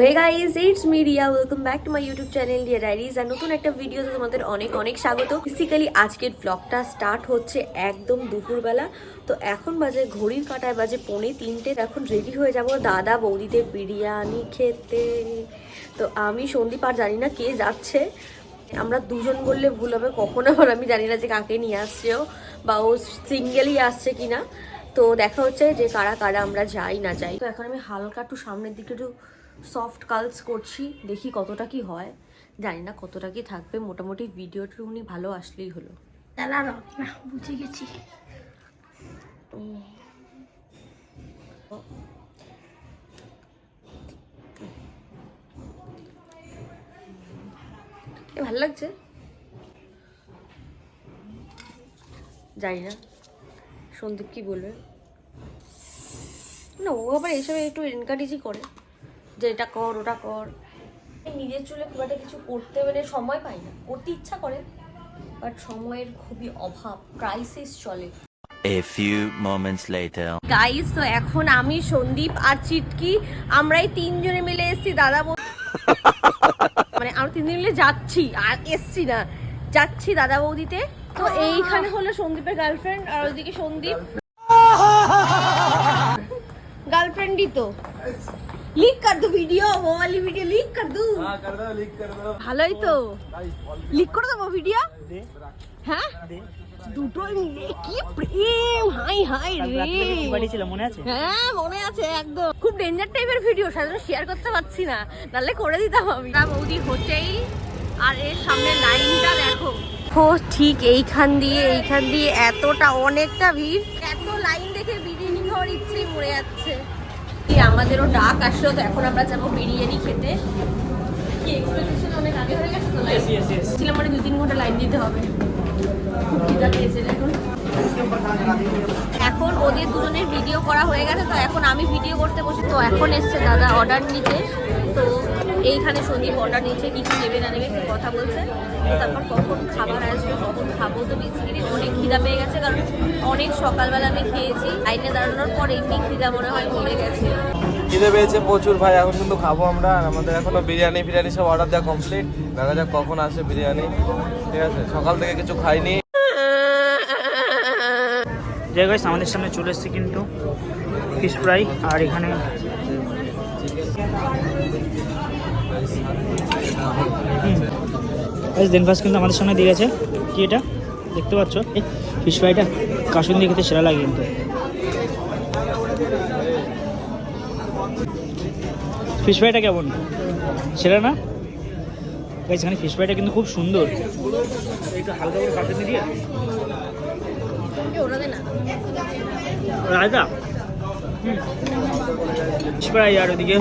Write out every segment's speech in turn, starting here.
Hey guys, it's me Riya, welcome back to my YouTube channel dear diaries. আর নতুন একটা ভিডিওতে তোমাদের অনেক অনেক স্বাগত। বেসিক্যালি আজকের ব্লগটা স্টার্ট হচ্ছে একদম দুপুরবেলা। তো এখন বাজে ঘড়ির কাঁটায় বাজে 2:45। এখন রেডি হয়ে যাব দাদা বৌদিদের বিরিয়ানি খেতে। তো আমি সন্দীপ আর জানি না কে যাচ্ছে, আমরা দুজন বললে ভুল হবে। কখন আবার আমি জানি না যে কাকে নিয়ে আসছেও বা ও সিঙ্গেলই আসছে কিনা। তো দেখা হচ্ছে যে কারা কারা আমরা যাই না যাই। তো এখন আমি হালকা একটু সামনের দিকে একটু সফট কালস করছি, দেখি কতটা কি হয়। জানি না কতটা কি থাকবে, মোটামুটি ভিডিওটা উনি ভালো আসলেই হলো। না বুঝে গেছি। ভালো লাগছে, জানি না সন্দীপ কি বলবে। না, ও আবার এইসব একটু এনকারেজই করে যে এটা কর ওটা কর। নিজের চুলে খুব একটা কিছু করতে মানে সময় পাই না, করতে ইচ্ছা করে বাট সময়ের খুবই অভাব, ক্রাইসিস চলে। A few moments later. Guys, তো এখন আমি সন্দীপ আর চিটকি আমরাই তিনজনে মিলে এসেছি দাদা মানে আমরা তিনজন মিলে যাচ্ছি, আর এসছি না, যাচ্ছি দাদা বৌদিতে। তো এইখানে হলো সন্দীপের গার্লফ্রেন্ড আর ওইদিকে সন্দীপ गर्लफ्रेंड ही तो लीक कर दो वीडियो, वो वाली वीडियो लीक कर दूं। हां कर दो, लीक कर दो। ভালোই তো, लीक করে দেবো ভিডিও। হ্যাঁ দুটোই মিলে কি প্রেম, হাই হাই রে। কি বাড়ি ছিল মনে আছে? হ্যাঁ মনে আছে একদম। খুব ডেঞ্জার টাইপের ভিডিও, সাধারণত শেয়ার করতে পারছি না, নালে করে দিতাম আমি। তা বৌদি হোটেল আর এর সামনে লাইনটা দেখো। ও ঠিক এইখান দিয়ে এতটা অনেকটা ভিড়, এত লাইন দেখে বিরিয়ানি খাওয়ার ইচ্ছেই মরে যাচ্ছে। আমাদেরও ডাক আসলো, তো এখন আমরা যাবো বিরিয়ানি খেতে। কি এক্সপেকটেশন অনেক আগে হয়ে গেছে তো, ছিলাম মানে 2-3 ঘন্টা লাইন দিতে হবে। খুব খিদা পেয়েছে এখন ওদের দুজনের ভিডিও করা হয়ে গেছে, তো এখন আমি ভিডিও করতে বসি। তো এখন এসছে দাদা অর্ডার নিতে। তো এইখানে সন্দীপ অর্ডার নিচ্ছে, কিছু নেবে না নেবে একটু কথা বলছে। তো তারপর কখন খাবার আসবে, কখন খাবো। তো বেসিক্যালি অনেক খিদা পেয়ে গেছে, কারণ অনেক সকালবেলা আমি খেয়েছি। লাইনে দাঁড়ানোর পর এমনি খিদা মনে হয় মরে গেছে। খিদে পেয়েছে প্রচুর ভাই, এখন কিন্তু খাবো আমরা। আর আমাদের এখনো বিরিয়ানি সব অর্ডার দেওয়া কমপ্লিট। দেখা যাক কখন আসে বিরিয়ানি। ঠিক আছে, সকাল থেকে কিছু খাইনি। যাই গাইস, আমাদের সামনে চলে এসেছে কিন্তু ফিশ ফ্রাই, আর এখানে দেন ফার্স্ট কিন্তু আমাদের সামনে দিয়ে গেছে। কি এটা দেখতে পাচ্ছ, এই ফিশ ফ্রাইটা কাসুন দিয়ে খেতে সেরা লাগে কিন্তু। ফিশ ফ্রাইটা কেমন, সেরা না গাইস? এখানে ফিশ ফ্রাইটা কিন্তু খুব সুন্দর। একটু হালকা করে কাসুন দিয়ে রায়তা ফ্রাই, আর ওদিকে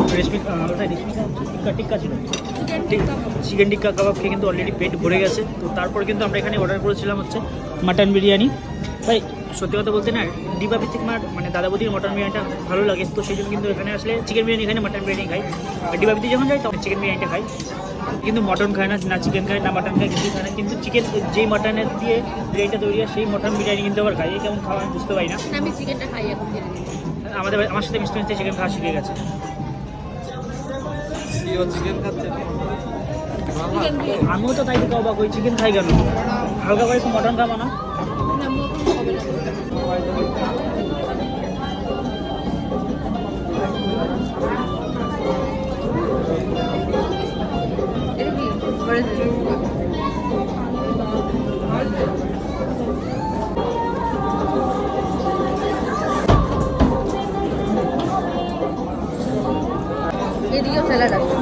টিক্কা ছিল, চিকেন টিক্কা কাবাব খেয়ে কিন্তু অলরেডি পেট ভরে গেছে। তো তারপর কিন্তু আমরা এখানে অর্ডার করেছিলাম হচ্ছে মাটন বিরিয়ানি। ভাই সত্যি কথা বলতে না, ডিবাবি থেকে মানে দাদা বৌদির মটন বিরিয়ানিটা ভালো লাগে। তো সেই জন্য কিন্তু এখানে আসলে চিকেন বিরিয়ানি খাই না, মাটন বিরিয়ানি খাই। আর ডিবাবিতে যখন যাই তখন চিকেন বিরিয়ানিটা খাই, কিন্তু মটন খায় না, না চিকেন খায় না মাটন খায়, কিছুই খায় না। কিন্তু চিকেন যেই মটনের দিয়ে বিরিয়ানিটা তৈরি হয় সেই মটন বিরিয়ানি কিন্তু আবার খাই। কেমন খাওয়া আমি বুঝতে পারি না। আমি চিকেনটা খাই এখন। আমার সাথে মিষ্টি মিষ্টি চিকেন খাওয়া শিখে গেছে। চিকেন খাচ্ছে, আমিও তো তাই থেকে অবাক, ওই চিকেন খাই কেন, হালকা করে একটু মটন খাবো না? এদিকেও স্যালাড আছে।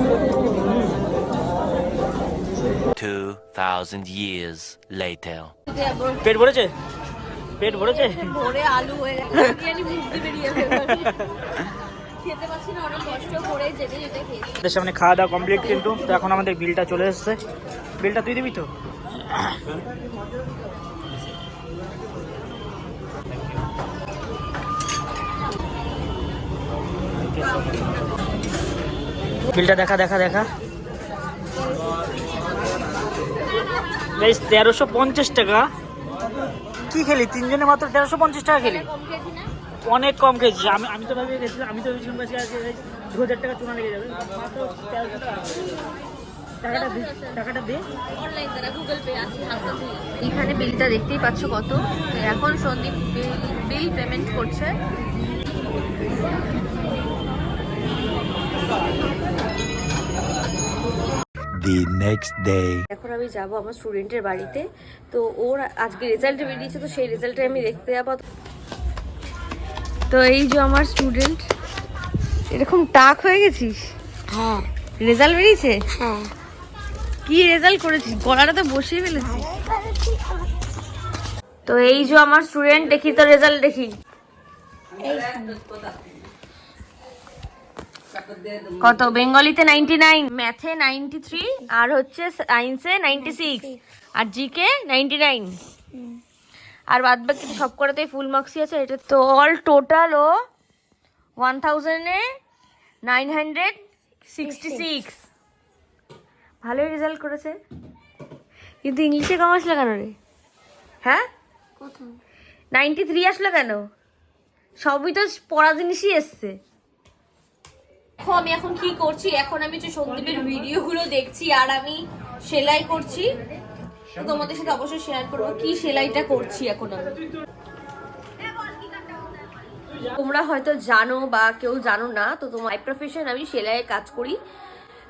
2000 years later. পেট ভরেছে, পেট ভরেছে। ভরে আলু হয়ে গেছে, বিরিয়ানি মুখ দিয়ে বেরিয়ে গেছে। খেতে পারছি না, অনেক কষ্ট করে যেতে যেতে খেয়েছি। আমাদের সামনে খাওয়া দাওয়া কমপ্লিট কিন্তু। তো এখন আমাদের বিলটা চলে এসেছে। বিলটা তুই দিবি তো? বিলটা দেখা 1350 টাকা। কি খেলি তিনজনে মাত্র 1350 টাকা খেলি? অনেক কম খেয়েছি। আমি তো ভেবেছিলাম কাছে 2000 টাকা চুনা লেগে যাবে, মাত্র 1300 টাকা। টাকাটা দে। অনলাইন দ্বারা গুগল পে আছে হাতটা দিয়ে। এখানে বিলটা দেখতেই পাচ্ছ কত। তো এখন সন্দীপ বিল পেমেন্ট করছে। The next day. এখন আমি যাব আমার স্টুডেন্টের বাড়িতে। তো ওর আজকে রেজাল্ট বেরিয়েছে, তো সেই রেজাল্টটা আমি দেখতে যাবো। তো এই যে আমার স্টুডেন্ট, এরকম টাক হয়ে গেছিস? হ্যাঁ রেজাল্ট বেরিয়েছে? হ্যাঁ কি রেজাল্ট করেছিস? গলাটা তো বসিয়ে ফেলেছিস। তো এই যে আমার স্টুডেন্ট, দেখি তো রেজাল্ট দেখি কত। বেঙ্গলিতে 99, ম্যাথে 93, আর হচ্ছে সায়েন্সে 96, আর জিকে 99, আর বাদ বাকি সব করাতেই ফুল মার্কসই আছে। এটা তো অল টোটাল ও 1966। ভালোই রেজাল্ট করেছে, কিন্তু ইংলিশে কম আসলো কেন রে? হ্যাঁ 93 আসলো কেন? সবই তো পড়া জিনিসই এসছে। আমি এখন কি করছি, এখন আমি যে সন্দীপের ভিডিওগুলো দেখছি আর আমি সেলাই করছি। তো তোমাদের সাথে অবশ্যই শেয়ার করবো কি সেলাইটা করছি এখন আমি। তোমরা হয়তো জানো বা কেউ জানো না, তো তোমার প্রফেশন আমি সেলাইয়ের কাজ করি।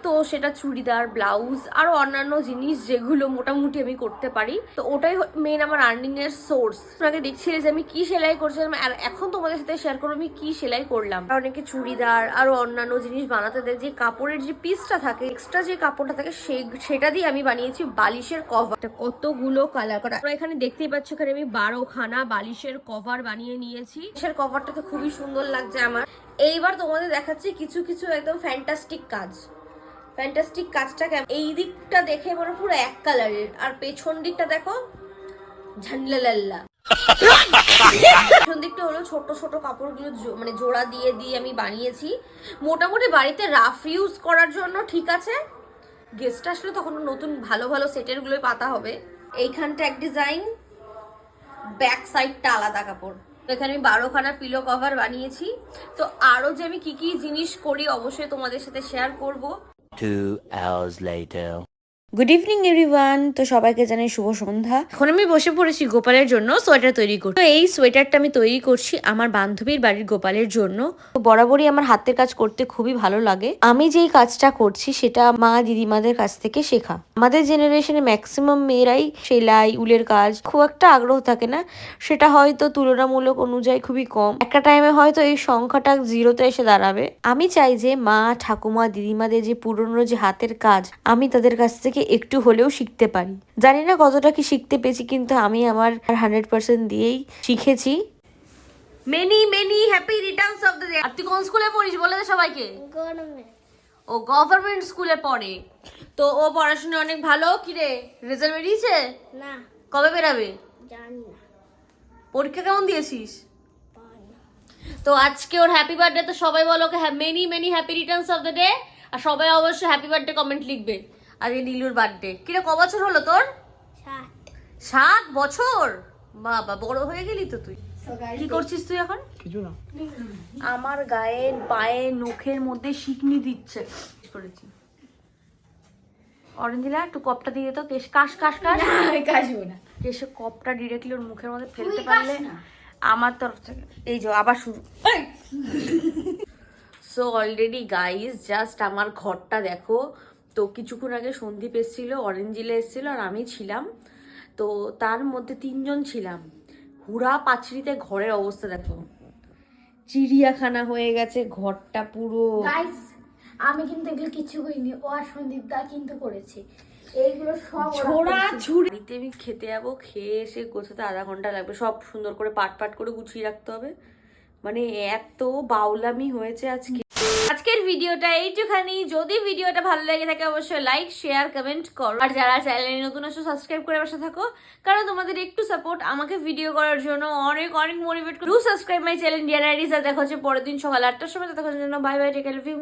তো সেটা চুড়িদার, ব্লাউজ, আরো অন্যান্য জিনিস যেগুলো মোটামুটি আমি করতে পারি। তো ওটাই মেন আমার আর্নিং এর সোর্স। তোমাকে দেখছিলে যে আমি কি সেলাই করছিলাম, আর এখন তোমাদের সাথে শেয়ার করবো আমি কি সেলাই করলাম। অনেকে চুড়িদার আরো অন্যান্য জিনিস বানাতে দেয়, যে কাপড়ের যে পিসটা থাকে, এক্সট্রা যে কাপড়টা থাকে, সেটা দিয়ে আমি বানিয়েছি বালিশের কভার। কতগুলো কালার করা, এখানে দেখতেই পাচ্ছ, এখানে আমি 12খানা বালিশের কভার বানিয়ে নিয়েছি। বালিশের কভারটাকে খুবই সুন্দর লাগছে আমার। এইবার তোমাদের দেখাচ্ছি কিছু কিছু একদম ফ্যান্টাস্টিক কাজ। ফ্যান্টাস্টিক কাজটা কেমন, এই দিকটা দেখে মনে পুরো এক কালারের, আর পেছন দিকটা দেখো ঝান্ডালাল্লা। পেছন দিকটা হলো ছোট ছোট কাপড়গুলো মানে জোড়া দিয়ে দিয়ে আমি বানিয়েছি। মোটামুটি বাড়িতে রাফ ইউজ করার জন্য ঠিক আছে, গেস্ট আসলে তখন নতুন ভালো ভালো সেটের গুলোই পাতা হবে। এইখানটা এক ডিজাইন, ব্যাক সাইডটা আলাদা কাপড়। এখানে আমি 12খানা পিলো কভার বানিয়েছি। তো আরো যে আমি কি কি জিনিস করি অবশ্যই তোমাদের সাথে শেয়ার করব। 2 hours later. Good evening everyone. তো সবাইকে জানাই শুভ সন্ধ্যা। এখন আমি বসে পড়েছি গোপালের জন্য সোয়েটার তৈরি করতে। তো এই সোয়েটারটা আমি তৈরি করছি আমার বান্ধবীর বাড়ির গোপালের জন্য। তো বরাবরই আমার হাতের কাজ করতে খুবই ভালো লাগে। আমি যেই কাজটা করছি সেটা মা দিদিমাদের কাছ থেকে শেখা। আমাদের জেনারেশনে ম্যাক্সিমাম মেয়েরাই সেলাই, উলের কাজ খুব একটা আগ্রহ থাকে না, সেটা হয়তো তুলনামূলক অনুযায়ী খুবই কম। একটা টাইমে হয়তো এই সংখ্যাটা 0-তে এসে দাঁড়াবে। আমি চাই যে মা, ঠাকুমা, দিদিমাদের যে পুরনো যে হাতের কাজ, আমি তাদের কাছ থেকে একটু হলেও শিখতে পারি। জানি না কতটা কি শিখতে পেরেছি, কিন্তু আমি আমার 100% দিয়েই শিখেছি। Many many happy returns of the day. আর তুই কোন স্কুলে পড়িস বলে দে সবাইকে। ও গভর্নমেন্ট স্কুলে পড়ে। তো ও পড়াশোনা অনেক ভালো। কি রে, রেজাল্ট বেরিয়েছে? না কবে বেরাবে জানি না। পরীক্ষা কেমন দিয়েছিস? তো আজকে ওর হ্যাপি বার্থডে। তো সবাই বলো okay many many happy returns of the day. আর সবাই অবশ্যই হ্যাপি বার্থডে কমেন্ট লিখবে। আজকে নীলুর বার্থডে। কিরে, ক বছর হলো তোর? 7 বছর। বাবা, বড় হয়ে গেলি তো তুই। কি করছিস তুই এখন? কিছু না, আমার গায়ে পায়ে নখের মধ্যে শিকনি দিচ্ছে। করেছি অরেঞ্জিলা, একটু কপটা দিয়ে তো কেশ কাশ কাশ কাশ। কাশবো না। কেশে কপটা ডিরেক্টলি ওর মুখের মধ্যে ফেলতে পারলে আমার তরফ থেকে। এই যে আবার শুরু। সো অলরেডি গাইজ জাস্ট আমার ঘরটা দেখো। তো কিছুক্ষণ আগে সন্দীপ এসেছিল, অরেঞ্জিলা এসেছিল, আর আমি ছিলাম। তো তার মধ্যে 3 জন ছিলাম। হুড়া পাঁচড়িতে ঘরের অবস্থা দেখো, চিড়িয়াখানা হয়ে গেছে ঘরটা পুরো। গাইস, আমি কিন্তু এগুলো কিছু করিনি, ও আর সন্দীপ দা কিন্তু করেছে। এইগুলো সব ছোড়া ছুরি। আমি খেতে যাবো, খেয়ে এসে গোছাতে আধা ঘন্টা লাগবে। সব সুন্দর করে পাট পাট করে গুছিয়ে রাখতে হবে। মানে এত বাউলামি হয়েছে আজকে। আজকের ভিডিওটা এইটুখানি। যদি ভিডিওটা ভালো লেগে থাকে অবশ্যই লাইক, শেয়ার, কমেন্ট করো। আর যারা চ্যানেলে নতুন আসো সাবস্ক্রাইব করে বসে থাকো, কারণ তোমাদের একটু সাপোর্ট আমাকে ভিডিও করার জন্য অনেক অনেক মোটিভেট করে। Do subscribe my channel dear আইডিস। আর দেখা হচ্ছে পরের দিন সকাল 8টার সময়। ততক্ষণের জন্য bye bye, take care, love you.